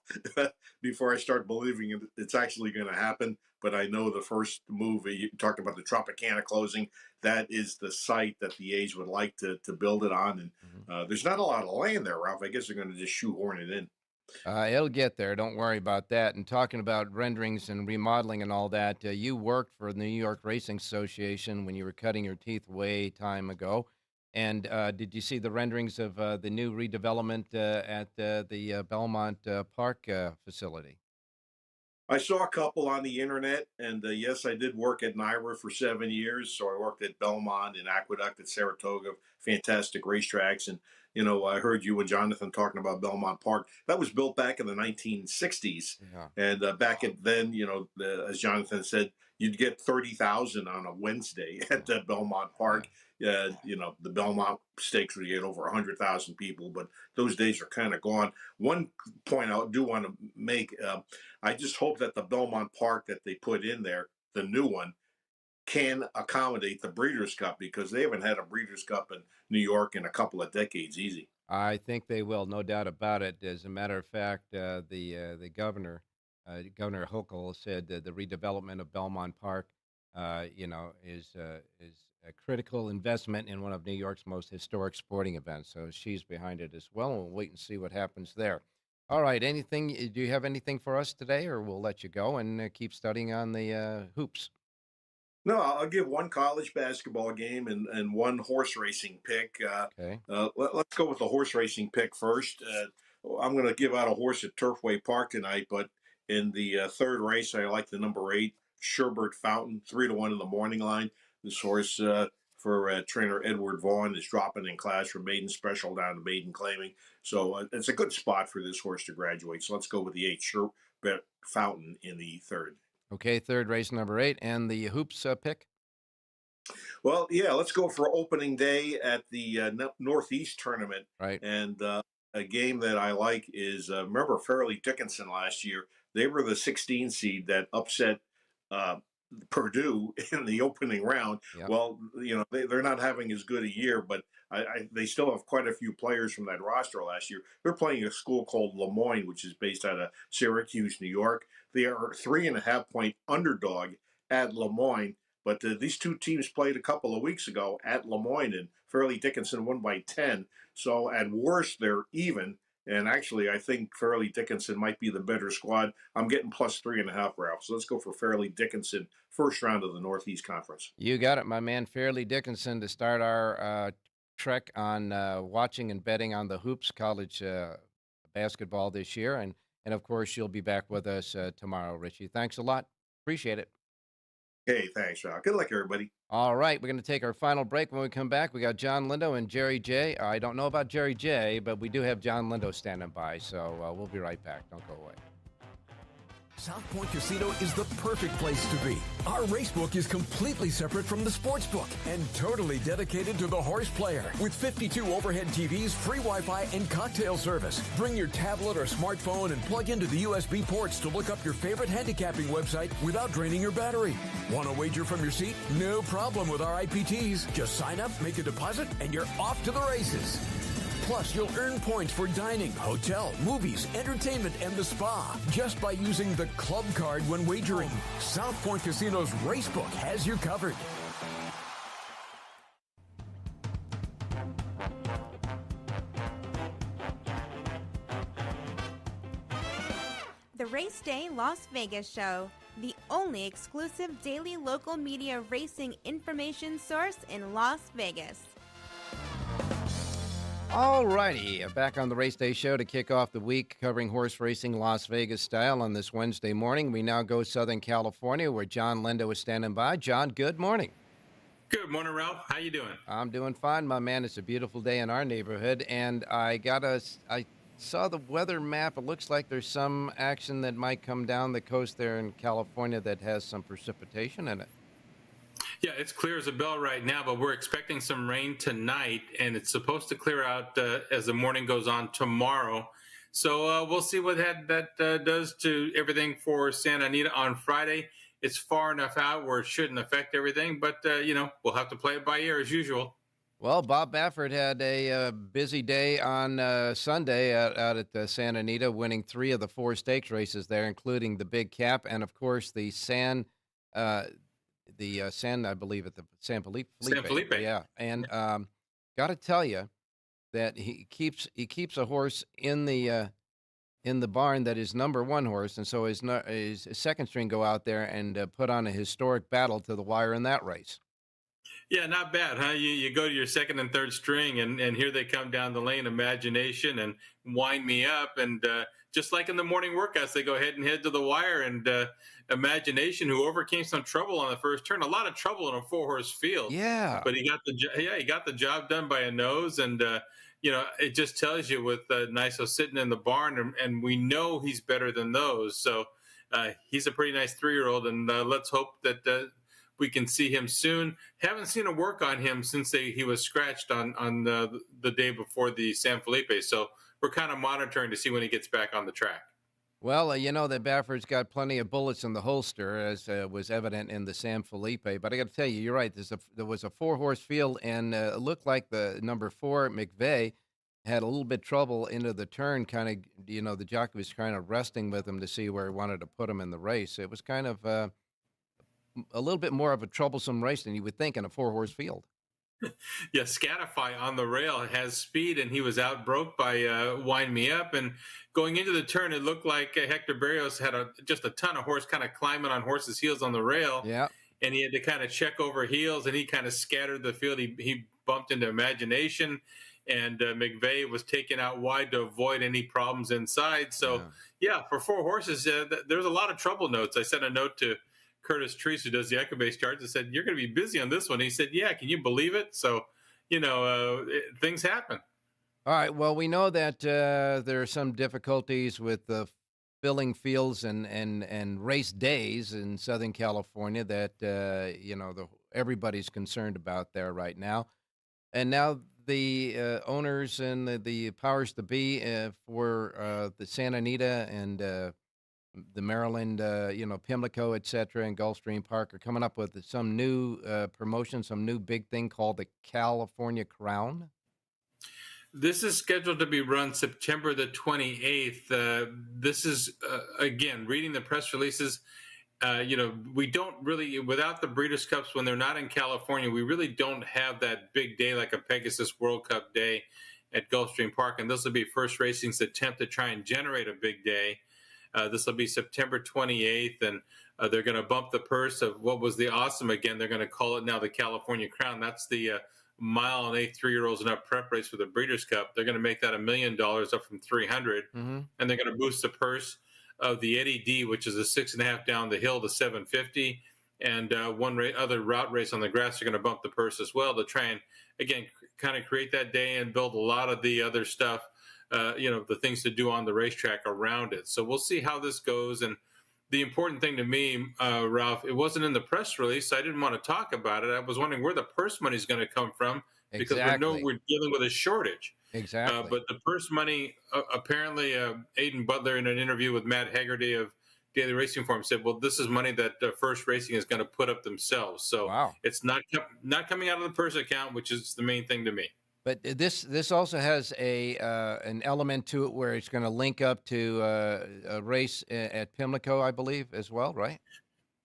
before I start believing it's actually going to happen. But I know the first move, you talked about the Tropicana closing, that is the site that the A's would like to build it on. And there's not a lot of land there, Ralph. I guess they're going to just shoehorn it in. It'll get there. Don't worry about that. And talking about renderings and remodeling and all that, you worked for the New York Racing Association when you were cutting your teeth way time ago. And did you see the renderings of the new redevelopment at the Belmont Park facility? I saw a couple on the internet, and yes, I did work at NYRA for 7 years. So I worked at Belmont and Aqueduct at Saratoga, fantastic racetracks. And I heard you and Jonathan talking about Belmont Park. That was built back in the 1960s, Yeah. and back at then, as Jonathan said, you'd get 30,000 on a Wednesday at Belmont Park. The Belmont Stakes would get over 100,000 people, but those days are kind of gone. One point I do want to make. I just hope that the Belmont Park that they put in there, the new one, can accommodate the Breeders' Cup, because they haven't had a Breeders' Cup in New York in a couple of decades easy. I think they will, no doubt about it. As a matter of fact, the governor, Governor Hochul, said that the redevelopment of Belmont Park, is a critical investment in one of New York's most historic sporting events. So she's behind it as well, and we'll wait and see what happens there. All right, do you have anything for us today, or we'll let you go and keep studying on the hoops? No, I'll give one college basketball game and one horse racing pick. Okay. Let's go with the horse racing pick first. I'm going to give out a horse at Turfway Park tonight, but in the third race, I like the number 8, Sherbert Fountain, 3-1 in the morning line. This horse for trainer Edward Vaughn is dropping in class from maiden special down to maiden claiming. So it's a good spot for this horse to graduate. So let's go with the 8, Sherbert Fountain in the third. Okay, third race, number 8, and the hoops pick? Well, yeah, let's go for opening day at the Northeast tournament. Right. And a game that I like is, remember Fairleigh Dickinson last year? They were the 16 seed that upset Purdue in the opening round. Yep. Well, they're not having as good a year, but they still have quite a few players from that roster last year. They're playing a school called Lemoyne, which is based out of Syracuse, New York. They are 3.5-point underdog at Lemoyne. But these two teams played a couple of weeks ago at Lemoyne, and Fairleigh Dickinson won by 10. So at worst, they're even. And actually, I think Fairleigh Dickinson might be the better squad. I'm getting plus 3.5, Ralph. So let's go for Fairleigh Dickinson, first round of the Northeast Conference. You got it, my man. Fairleigh Dickinson to start our trek on watching and betting on the hoops college basketball this year. And And, of course, you'll be back with us tomorrow, Richie. Thanks a lot. Appreciate it. Hey, thanks, Ralph. Good luck, everybody. All right, we're going to take our final break. When we come back, we got John Lindo and Jerry J. I don't know about Jerry J., but we do have John Lindo standing by, so we'll be right back. Don't go away. South Point Casino is the perfect place to be. Our racebook is completely separate from the sportsbook and totally dedicated to the horse player. With 52 overhead TVs, free Wi-Fi, and cocktail service. Bring your tablet or smartphone and plug into the USB ports to look up your favorite handicapping website without draining your battery. Want to wager from your seat? No problem with our IPTs. Just sign up, make a deposit, and you're off to the races. Plus, you'll earn points for dining, hotel, movies, entertainment, and the spa just by using the club card when wagering. South Point Casino's Racebook has you covered. The Race Day Las Vegas Show, the only exclusive daily local media racing information source in Las Vegas. All righty, back on the Race Day Show to kick off the week, covering horse racing Las Vegas style on this Wednesday morning. We now go Southern California, where John Lindo is standing by. John, good morning. Good morning, Ralph. How you doing? I'm doing fine, my man. It's a beautiful day in our neighborhood, and I saw the weather map. It looks like there's some action that might come down the coast there in California that has some precipitation in it. Yeah, it's clear as a bell right now, but we're expecting some rain tonight, and it's supposed to clear out as the morning goes on tomorrow. So we'll see what that does to everything for Santa Anita on Friday. It's far enough out where it shouldn't affect everything, but, we'll have to play it by ear as usual. Well, Bob Baffert had a busy day on Sunday out at Santa Anita, winning 3 of the 4 stakes races there, including the Big Cap and, of course, the San, I believe, at the San Felipe. San Felipe. Yeah, and got to tell you that he keeps a horse in the barn that is number 1 horse, and so his second string go out there and put on a historic battle to the wire in that race. Yeah, not bad, huh? You go to your second and third string, and here they come down the lane, Imagination and Wind Me Up, and just like in the morning workouts, they go head to the wire, and Imagination, who overcame some trouble on the first turn, a lot of trouble in a 4-horse field. Yeah, but he got the job done by a nose, and it just tells you with Niso sitting in the barn, and we know he's better than those. So he's a pretty nice 3-year-old, and let's hope that we can see him soon. Haven't seen a work on him since he was scratched on the day before the San Felipe. So we're kind of monitoring to see when he gets back on the track. Well, you know that Baffert's got plenty of bullets in the holster, as was evident in the San Felipe. But I got to tell you, you're right. There was a 4-horse field, and it looked like the number 4, McVeigh, had a little bit trouble into the turn. Kind of, the jockey was kind of resting with him to see where he wanted to put him in the race. It was kind of a little bit more of a troublesome race than you would think in a 4-horse field. Yeah, Scatify on the rail has speed, and he was outbroke by Wind Me Up. And going into the turn, it looked like Hector Berrios had just a ton of horse kind of climbing on horses' heels on the rail. Yeah. And he had to kind of check over heels, and he kind of scattered the field. He bumped into Imagination, and McVeigh was taken out wide to avoid any problems inside. So, yeah for 4 horses, there's a lot of trouble notes. I sent a note to Curtis Treese, who does the Equibase charts, and said, "You're going to be busy on this one." He said, "Yeah, can you believe it?" So, things happen. All right. Well, we know that there are some difficulties with the filling fields and race days in Southern California that everybody's concerned about there right now. And now the owners and the powers to be for the Santa Anita and the Maryland, Pimlico, et cetera, and Gulfstream Park are coming up with some new promotion, some new big thing called the California Crown. This is scheduled to be run September the 28th. This is, again, reading the press releases, we don't really, without the Breeders' Cups, when they're not in California, we really don't have that big day like a Pegasus World Cup day at Gulfstream Park. And this will be First Racing's attempt to try and generate a big day. This will be September 28th, and they're going to bump the purse of what was the Awesome again. They're going to call it now the California Crown. That's the mile and 3-year-olds and up prep race for the Breeders' Cup. They're going to make that $1 million up from 300, and they're going to boost the purse of the Eddie D, which is a 6.5 down the hill to 750, and other route race on the grass. They're going to bump the purse as well to try and again kind of create that day and build a lot of the other stuff, the things to do on the racetrack around it. So we'll see how this goes. And the important thing to me, Ralph, it wasn't in the press release. I didn't want to talk about it. I was wondering where the purse money is going to come from, because we know we're dealing with a shortage. Exactly. But the purse money, apparently, Aidan Butler, in an interview with Matt Haggerty of Daily Racing Form, said, well, this is money that First Racing is going to put up themselves. So it's not coming out of the purse account, which is the main thing to me. But this also has an element to it where it's going to link up to a race at Pimlico, I believe, as well, right?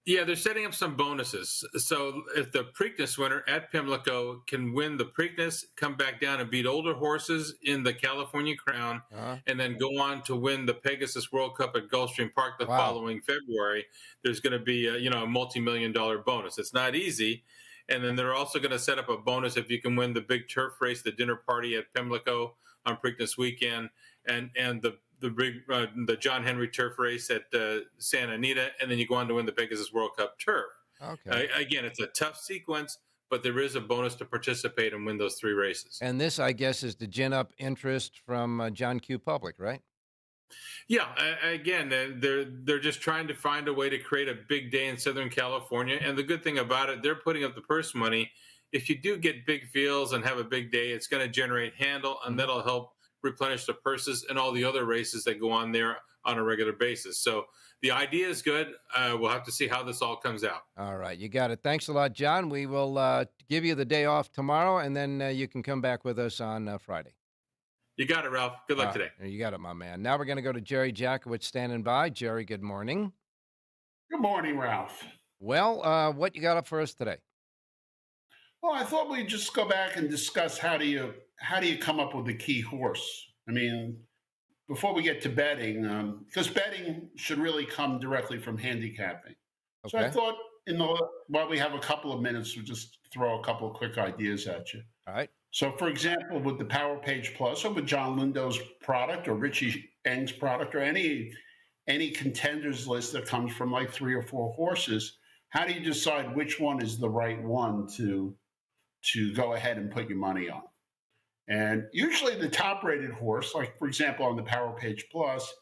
Yeah, they're setting up some bonuses. So if the Preakness winner at Pimlico can win the Preakness, come back down and beat older horses in the California Crown, and then go on to win the Pegasus World Cup at Gulfstream Park the following February, there's going to be a multi-million-dollar bonus. It's not easy. And then they're also going to set up a bonus if you can win the big turf race, the dinner party at Pimlico on Preakness weekend, and the John Henry turf race at Santa Anita, and then you go on to win the Pegasus World Cup turf. Okay. Again, it's a tough sequence, but there is a bonus to participate and win those 3 races. And this, I guess, is to gin up interest from John Q. Public, right? Yeah, again, they're just trying to find a way to create a big day in Southern California. And the good thing about it, they're putting up the purse money. If you do get big fields and have a big day, it's going to generate handle, and that'll help replenish the purses and all the other races that go on there on a regular basis. So the idea is good. We'll have to see how this all comes out. All right, you got it. Thanks a lot, John. We will give you the day off tomorrow, and then you can come back with us on Friday. You got it, Ralph. Good luck today. You got it, my man. Now we're going to go to Jerry Jackowitz standing by. Jerry, good morning. Good morning, Ralph. Well, what you got up for us today? Well, I thought we'd just go back and discuss how do you come up with a key horse. I mean, before we get to betting, because betting should really come directly from handicapping. Okay. So I thought, while we have a couple of minutes, we'll just throw a couple of quick ideas at you. All right. So, for example, with the Power Page Plus, or with John Lindo's product, or Richie Eng's product, or any contenders list that comes from like 3 or 4 horses, how do you decide which one is the right one to go ahead and put your money on? And usually the top-rated horse, like for example on the Power Page Plus,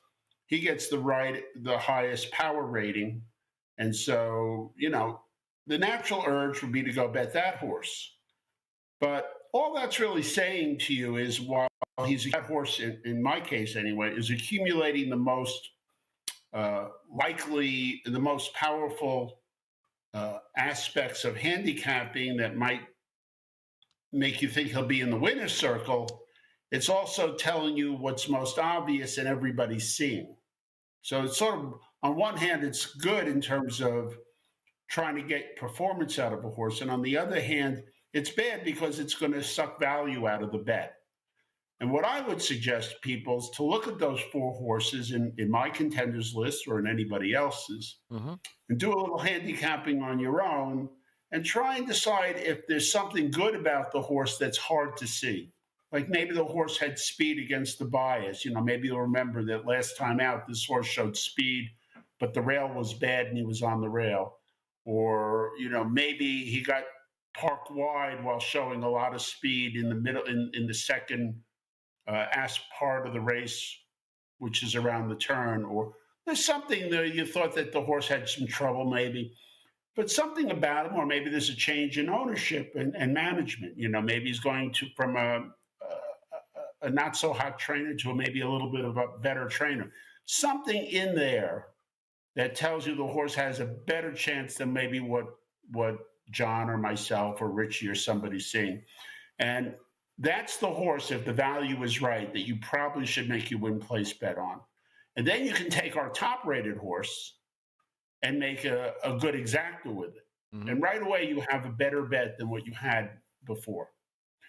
he gets the highest power rating, and so the natural urge would be to go bet that horse. But all that's really saying to you is, while that horse, in my case anyway, is accumulating the most likely, the most powerful aspects of handicapping that might make you think he'll be in the winner's circle, it's also telling you what's most obvious and everybody's seeing. So it's sort of, on one hand, it's good in terms of trying to get performance out of a horse. And on the other hand, it's bad because it's going to suck value out of the bet. And what I would suggest to people is to look at those 4 horses in my contenders list or in anybody else's, and do a little handicapping on your own and try and decide if there's something good about the horse that's hard to see. Like maybe the horse had speed against the bias. Maybe you'll remember that last time out, this horse showed speed, but the rail was bad and he was on the rail. Or, maybe he got parked wide while showing a lot of speed in the middle, in the second part of the race, which is around the turn. Or there's something there you thought that the horse had some trouble maybe, but something about him, or maybe there's a change in ownership and management. Maybe he's going from a not so hot trainer to maybe a little bit of a better trainer. Something in there that tells you the horse has a better chance than maybe what John or myself or Richie or somebody's seeing. And that's the horse, if the value is right, that you probably should make your win place bet on. And then you can take our top-rated horse and make a good exacta with it. And right away, you have a better bet than what you had before.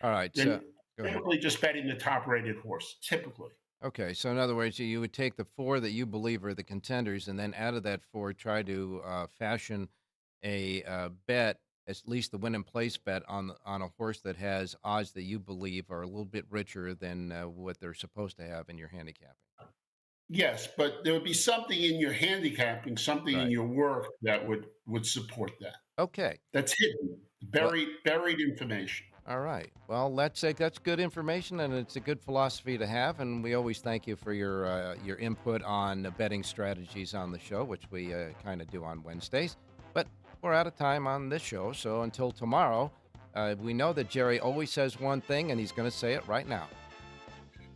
All right. So typically just betting the top-rated horse, typically. Okay. So in other words, you would take the 4 that you believe are the contenders, and then out of that 4, try to fashion a bet at least the win and place bet on a horse that has odds that you believe are a little bit richer than what they're supposed to have in your handicapping. Yes, but there would be something in your handicapping, something in your work that would support that. Okay. That's hidden, buried information. All right. Well, that's good information, and it's a good philosophy to have. And we always thank you for your input on betting strategies on the show, which we kind of do on Wednesdays. But we're out of time on this show, so until tomorrow, we know that Jerry always says one thing, and he's going to say it right now.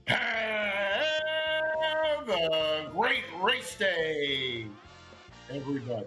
Have a great race day, everybody.